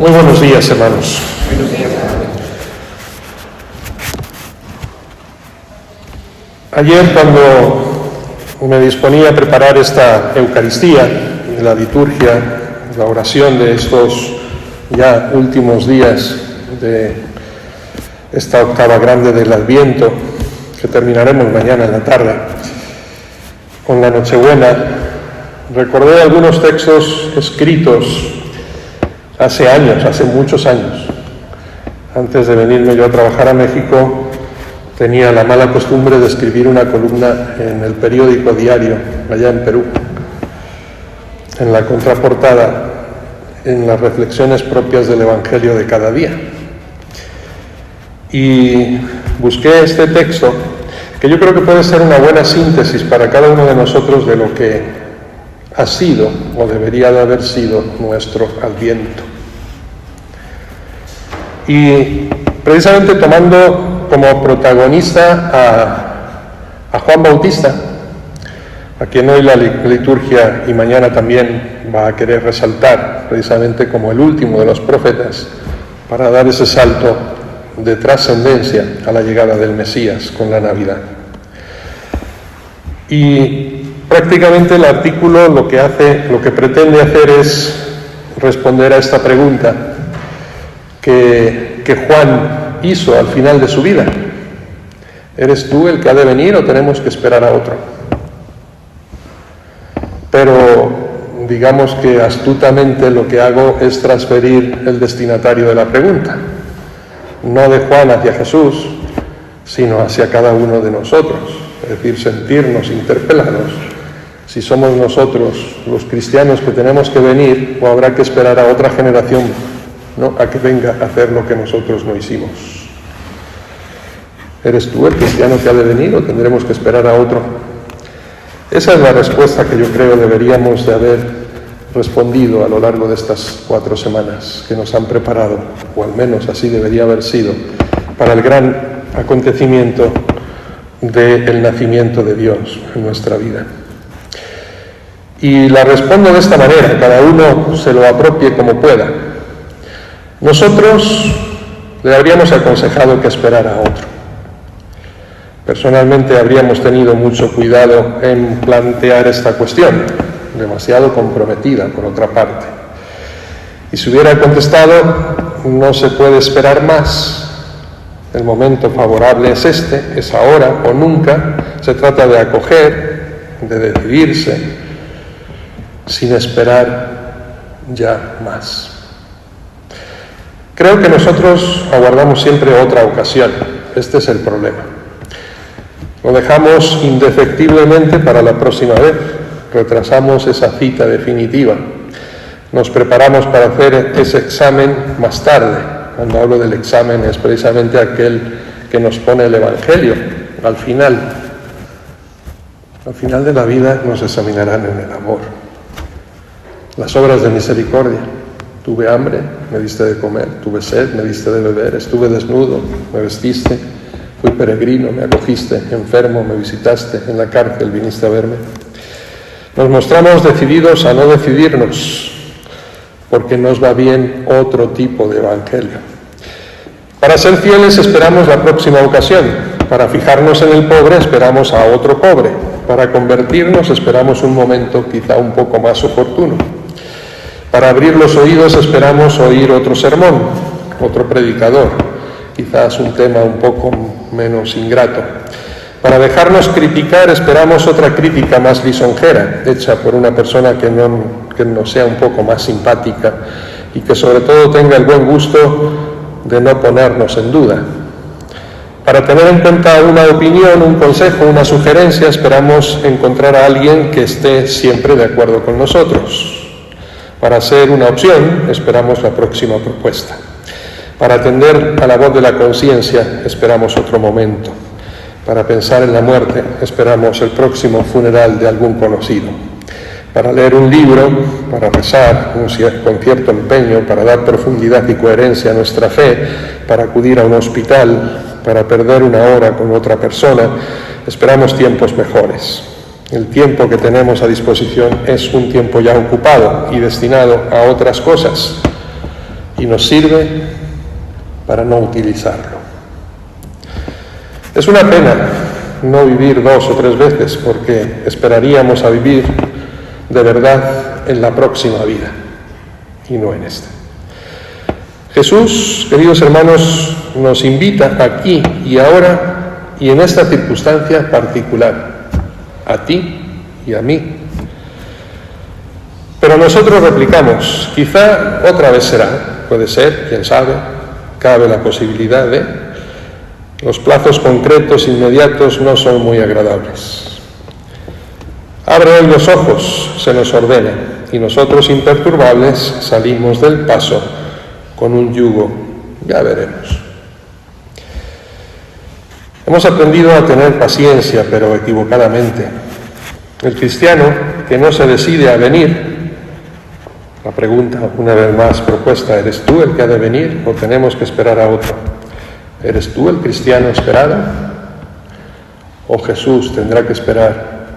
Muy buenos días, hermanos. Buenos días, hermanos. Ayer, cuando me disponía a preparar esta Eucaristía, la liturgia, la oración de estos ya últimos días de esta octava grande del Adviento, que terminaremos mañana en la tarde, con la Nochebuena, recordé algunos textos escritos hace años, hace muchos años. Antes de venirme yo a trabajar a México, tenía la mala costumbre de escribir una columna en el periódico diario, allá en Perú, en la contraportada, en las reflexiones propias del Evangelio de cada día. Y busqué este texto, que yo creo que puede ser una buena síntesis para cada uno de nosotros de lo que ha sido o debería de haber sido nuestro Adviento. Y precisamente tomando como protagonista a Juan Bautista, a quien hoy la liturgia y mañana también va a querer resaltar precisamente como el último de los profetas, para dar ese salto de trascendencia a la llegada del Mesías con la Navidad. Y prácticamente el artículo lo que pretende hacer es responder a esta pregunta que Juan hizo al final de su vida. ¿Eres tú el que ha de venir o tenemos que esperar a otro? Pero digamos que astutamente lo que hago es transferir el destinatario de la pregunta, no de Juan hacia Jesús, sino hacia cada uno de nosotros, es decir, sentirnos interpelados si somos nosotros los cristianos que tenemos que venir o habrá que esperar a otra generación, ¿no?, a que venga a hacer lo que nosotros no hicimos. ¿Eres tú el cristiano que ha de venir o tendremos que esperar a otro? Esa es la respuesta que yo creo deberíamos de haber respondido a lo largo de estas 4 semanas que nos han preparado, o al menos así debería haber sido, para el gran acontecimiento del nacimiento de Dios en nuestra vida. Y la respondo de esta manera, cada uno se lo apropie como pueda. Nosotros le habríamos aconsejado que esperara a otro. Personalmente habríamos tenido mucho cuidado en plantear esta cuestión, demasiado comprometida por otra parte. Y si hubiera contestado, no se puede esperar más, el momento favorable es este, es ahora o nunca, se trata de acoger, de decidirse, sin esperar ya más. Creo que nosotros aguardamos siempre otra ocasión, este es el problema. Lo dejamos indefectiblemente para la próxima vez, retrasamos esa cita definitiva, nos preparamos para hacer ese examen más tarde. Cuando hablo del examen es precisamente aquel que nos pone el Evangelio. Al final de la vida nos examinarán en el amor. Las obras de misericordia. Tuve hambre, me diste de comer, tuve sed, me diste de beber, estuve desnudo, me vestiste, fui peregrino, me acogiste, enfermo, me visitaste, en la cárcel viniste a verme. Nos mostramos decididos a no decidirnos, porque nos va bien otro tipo de evangelio. Para ser fieles esperamos la próxima ocasión, para fijarnos en el pobre esperamos a otro pobre, para convertirnos esperamos un momento quizá un poco más oportuno. Para abrir los oídos esperamos oír otro sermón, otro predicador, quizás un tema un poco menos ingrato. Para dejarnos criticar esperamos otra crítica más lisonjera, hecha por una persona que nos sea un poco más simpática y que sobre todo tenga el buen gusto de no ponernos en duda. Para tener en cuenta una opinión, un consejo, una sugerencia, esperamos encontrar a alguien que esté siempre de acuerdo con nosotros. Para ser una opción, esperamos la próxima propuesta. Para atender a la voz de la conciencia, esperamos otro momento. Para pensar en la muerte, esperamos el próximo funeral de algún conocido. Para leer un libro, para rezar con cierto empeño, para dar profundidad y coherencia a nuestra fe, para acudir a un hospital, para perder una hora con otra persona, esperamos tiempos mejores. El tiempo que tenemos a disposición es un tiempo ya ocupado y destinado a otras cosas. y nos sirve para no utilizarlo. Es una pena no vivir 2 o 3 veces, porque esperaríamos a vivir de verdad en la próxima vida y no en esta. Jesús, queridos hermanos, nos invita aquí y ahora y en esta circunstancia particular, a ti y a mí. Pero nosotros replicamos, quizá otra vez será, puede ser, quién sabe, cabe la posibilidad de... Los plazos concretos inmediatos no son muy agradables. Abre hoy los ojos, se nos ordena, y nosotros imperturbables salimos del paso con un yugo, ya veremos. Hemos aprendido a tener paciencia, pero equivocadamente. El cristiano que no se decide a venir, la pregunta una vez más propuesta, ¿eres tú el que ha de venir o tenemos que esperar a otro? ¿Eres tú el cristiano esperado? ¿O Jesús tendrá que esperar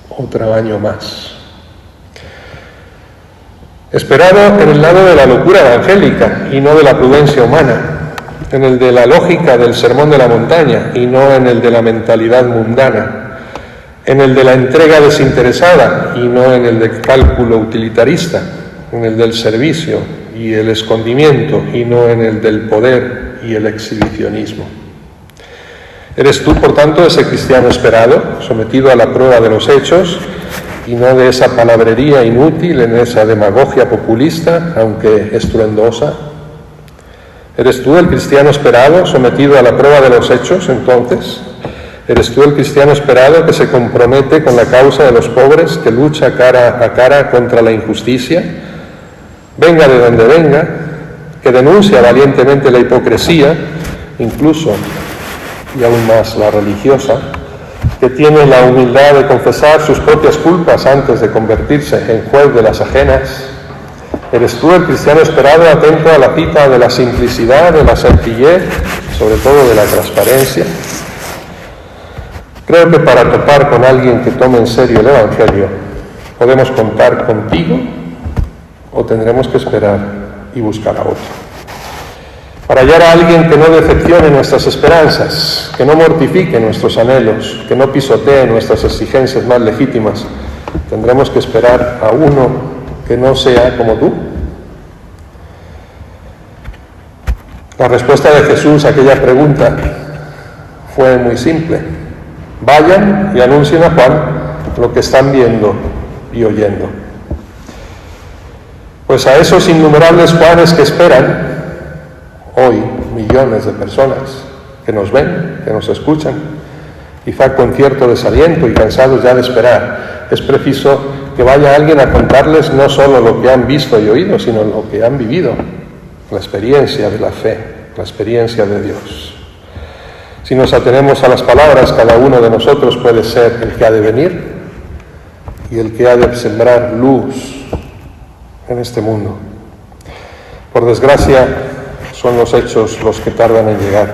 otro año más? Esperado en el lado de la locura evangélica y no de la prudencia humana, en el de la lógica del sermón de la montaña y no en el de la mentalidad mundana, en el de la entrega desinteresada y no en el del cálculo utilitarista, en el del servicio y el escondimiento y no en el del poder y el exhibicionismo. ¿Eres tú, por tanto, ese cristiano esperado, sometido a la prueba de los hechos y no de esa palabrería inútil, en esa demagogia populista, aunque estruendosa? ¿Eres tú el cristiano esperado, sometido a la prueba de los hechos, entonces? ¿Eres tú el cristiano esperado que se compromete con la causa de los pobres, que lucha cara a cara contra la injusticia, venga de donde venga, que denuncia valientemente la hipocresía, incluso y aún más la religiosa, que tiene la humildad de confesar sus propias culpas antes de convertirse en juez de las ajenas? ¿Eres tú el cristiano esperado, atento a la cita de la simplicidad, de la sencillez, sobre todo de la transparencia? Creo que para topar con alguien que tome en serio el Evangelio, podemos contar contigo o tendremos que esperar y buscar a otro. Para hallar a alguien que no decepcione nuestras esperanzas, que no mortifique nuestros anhelos, que no pisotee nuestras exigencias más legítimas, tendremos que esperar a uno que no sea como tú. La respuesta de Jesús a aquella pregunta fue muy simple. Vayan y anuncien a Juan lo que están viendo y oyendo. Pues a esos innumerables Juanes que esperan, hoy millones de personas que nos ven, que nos escuchan, quizá con cierto desaliento y cansados ya de esperar, es preciso que vaya alguien a contarles no solo lo que han visto y oído, sino lo que han vivido, la experiencia de la fe, la experiencia de Dios. Si nos atenemos a las palabras, cada uno de nosotros puede ser el que ha de venir y el que ha de sembrar luz en este mundo. Por desgracia, son los hechos los que tardan en llegar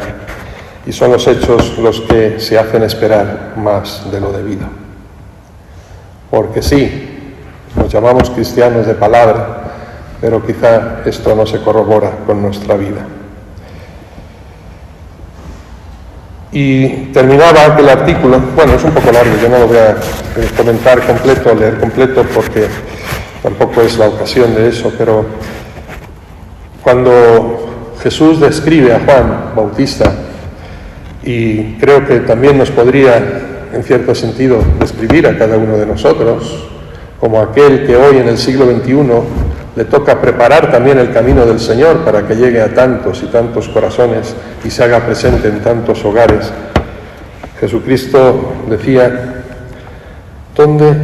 y son los hechos los que se hacen esperar más de lo debido. Porque sí, nos llamamos cristianos de palabra, pero quizá esto no se corrobora con nuestra vida. Y terminaba aquel artículo, bueno, es un poco largo, yo no lo voy a comentar completo, leer completo, porque tampoco es la ocasión de eso, pero cuando Jesús describe a Juan Bautista, y creo que también nos podría, en cierto sentido, describir a cada uno de nosotros, como aquel que hoy en el siglo XXI le toca preparar también el camino del Señor para que llegue a tantos y tantos corazones y se haga presente en tantos hogares. Jesucristo decía, ¿dónde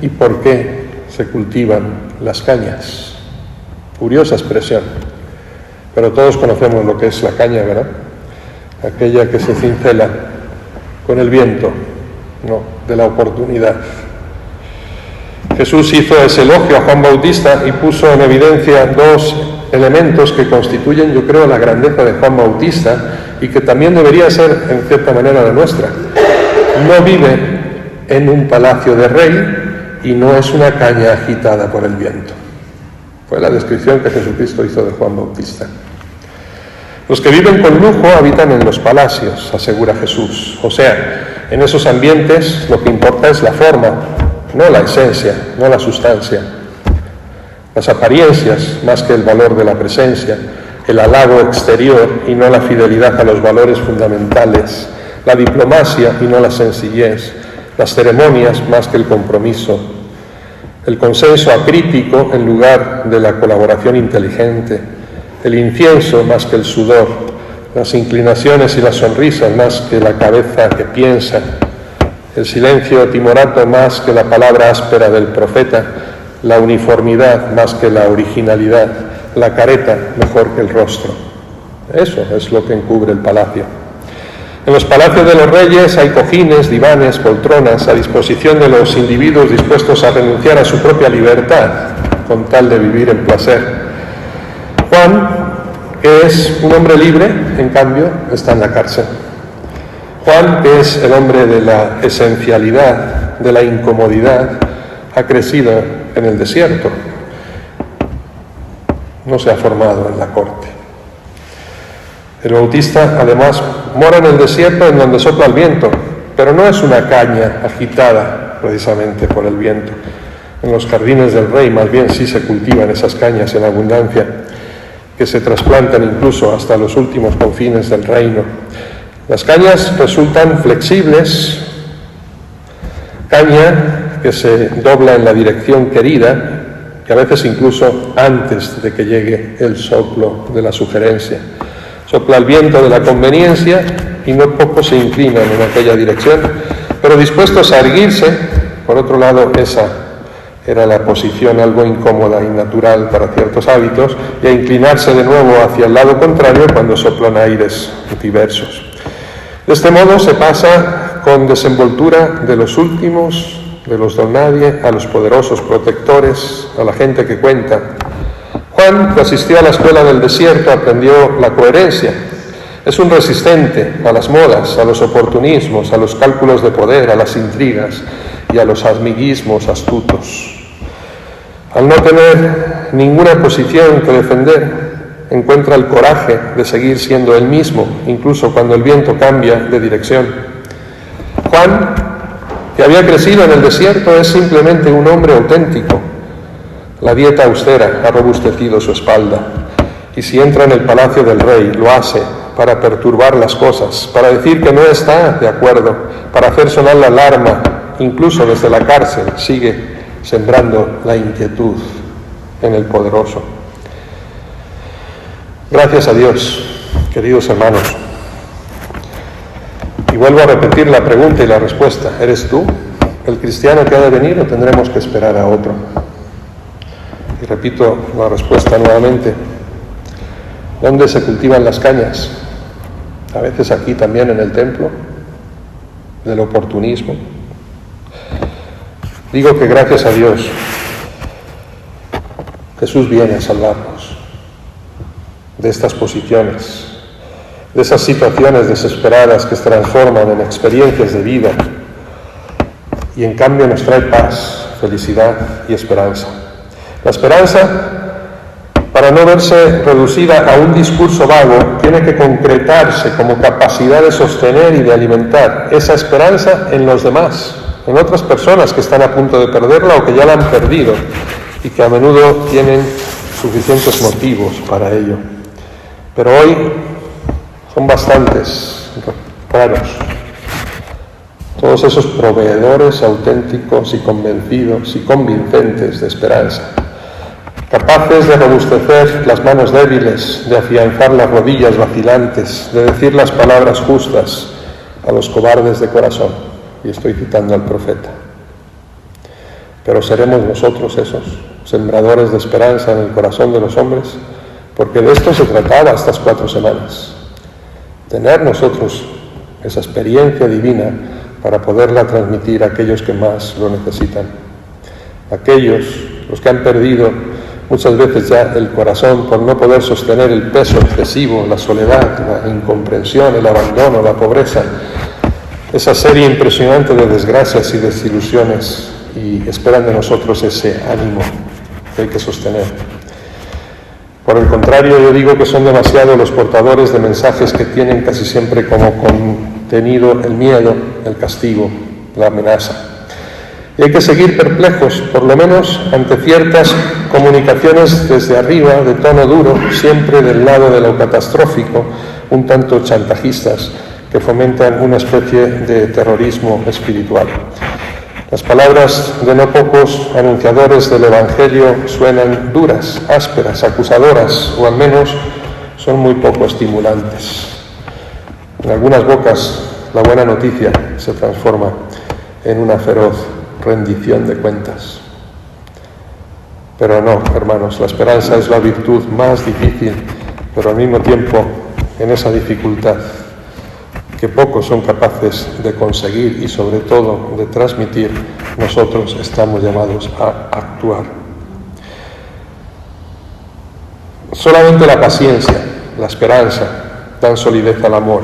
y por qué se cultivan las cañas? Curiosa expresión, pero todos conocemos lo que es la caña, ¿verdad? Aquella que se cincela con el viento, ¿no?, de la oportunidad. Jesús hizo ese elogio a Juan Bautista y puso en evidencia dos elementos que constituyen, yo creo, la grandeza de Juan Bautista y que también debería ser, en cierta manera, la nuestra. No vive en un palacio de rey y no es una caña agitada por el viento. Fue la descripción que Jesucristo hizo de Juan Bautista. Los que viven con lujo habitan en los palacios, asegura Jesús. O sea, en esos ambientes lo que importa es la forma, no la esencia, no la sustancia. Las apariencias más que el valor de la presencia, el halago exterior y no la fidelidad a los valores fundamentales, la diplomacia y no la sencillez, las ceremonias más que el compromiso, el consenso acrítico en lugar de la colaboración inteligente, el incienso más que el sudor, las inclinaciones y las sonrisas más que la cabeza que piensa, el silencio timorato más que la palabra áspera del profeta, la uniformidad más que la originalidad, la careta mejor que el rostro. Eso es lo que encubre el palacio. En los palacios de los reyes hay cojines, divanes, poltronas a disposición de los individuos dispuestos a renunciar a su propia libertad con tal de vivir en placer. Juan, que es un hombre libre, en cambio, está en la cárcel. Juan, que es el hombre de la esencialidad, de la incomodidad, ha crecido en el desierto. No se ha formado en la corte. El Bautista, además, mora en el desierto en donde sopla el viento, pero no es una caña agitada precisamente por el viento. En los jardines del rey más bien sí se cultivan esas cañas en abundancia, que se trasplantan incluso hasta los últimos confines del reino. Las cañas resultan flexibles, caña que se dobla en la dirección querida, que a veces incluso antes de que llegue el soplo de la sugerencia. Sopla el viento de la conveniencia y no pocos se inclinan en aquella dirección, pero dispuestos a erguirse. Por otro lado, esa era la posición algo incómoda y natural para ciertos hábitos, y a inclinarse de nuevo hacia el lado contrario cuando soplan aires diversos. De este modo se pasa con desenvoltura de los últimos, de los don nadie, a los poderosos protectores, a la gente que cuenta. Juan, que asistió a la escuela del desierto, aprendió la coherencia. Es un resistente a las modas, a los oportunismos, a los cálculos de poder, a las intrigas y a los amiguismos astutos. Al no tener ninguna posición que defender, encuentra el coraje de seguir siendo él mismo, incluso cuando el viento cambia de dirección. Juan, que había crecido en el desierto, es simplemente un hombre auténtico. La dieta austera ha robustecido su espalda, y si entra en el palacio del rey, lo hace para perturbar las cosas, para decir que no está de acuerdo, para hacer sonar la alarma, incluso desde la cárcel, sigue sembrando la inquietud en el poderoso. Gracias a Dios, queridos hermanos. Y vuelvo a repetir la pregunta y la respuesta. ¿Eres tú el cristiano que ha de venir o tendremos que esperar a otro? Y repito la respuesta nuevamente. ¿Dónde se cultivan las cañas? A veces aquí también en el templo, del oportunismo. Digo que gracias a Dios, Jesús viene a salvarnos de estas posiciones, de esas situaciones desesperadas que se transforman en experiencias de vida y en cambio nos trae paz, felicidad y esperanza. La esperanza, para no verse reducida a un discurso vago, tiene que concretarse como capacidad de sostener y de alimentar esa esperanza en los demás, en otras personas que están a punto de perderla o que ya la han perdido y que a menudo tienen suficientes motivos para ello. Pero hoy son bastantes, raros, todos esos proveedores auténticos y convencidos y convincentes de esperanza, capaces de robustecer las manos débiles, de afianzar las rodillas vacilantes, de decir las palabras justas a los cobardes de corazón. Y estoy citando al profeta. Pero seremos nosotros esos sembradores de esperanza en el corazón de los hombres, porque de esto se trataba estas 4 semanas. Tener nosotros esa experiencia divina para poderla transmitir a aquellos que más lo necesitan. Aquellos, los que han perdido muchas veces ya el corazón por no poder sostener el peso excesivo, la soledad, la incomprensión, el abandono, la pobreza, esa serie impresionante de desgracias y desilusiones, y esperan de nosotros ese ánimo que hay que sostener. Por el contrario, yo digo que son demasiados los portadores de mensajes que tienen casi siempre como contenido el miedo, el castigo, la amenaza. Y hay que seguir perplejos, por lo menos ante ciertas comunicaciones desde arriba, de tono duro, siempre del lado de lo catastrófico, un tanto chantajistas, que fomentan una especie de terrorismo espiritual. Las palabras de no pocos anunciadores del Evangelio suenan duras, ásperas, acusadoras, o al menos son muy poco estimulantes. En algunas bocas la buena noticia se transforma en una feroz rendición de cuentas. Pero no, hermanos, la esperanza es la virtud más difícil, pero al mismo tiempo en esa dificultad que pocos son capaces de conseguir y sobre todo de transmitir, nosotros estamos llamados a actuar. Solamente la paciencia, la esperanza, dan solidez al amor.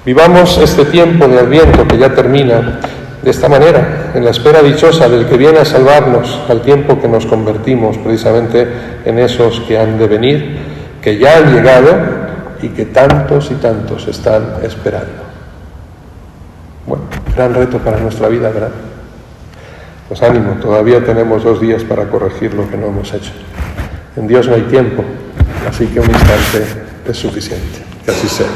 Vivamos este tiempo de Adviento que ya termina de esta manera, en la espera dichosa del que viene a salvarnos, al tiempo que nos convertimos precisamente en esos que han de venir, que ya han llegado y que tantos y tantos están esperando. Bueno, gran reto para nuestra vida, ¿verdad? Pues ánimo, todavía tenemos 2 días para corregir lo que no hemos hecho. En Dios no hay tiempo, así que un instante es suficiente. Que así sea.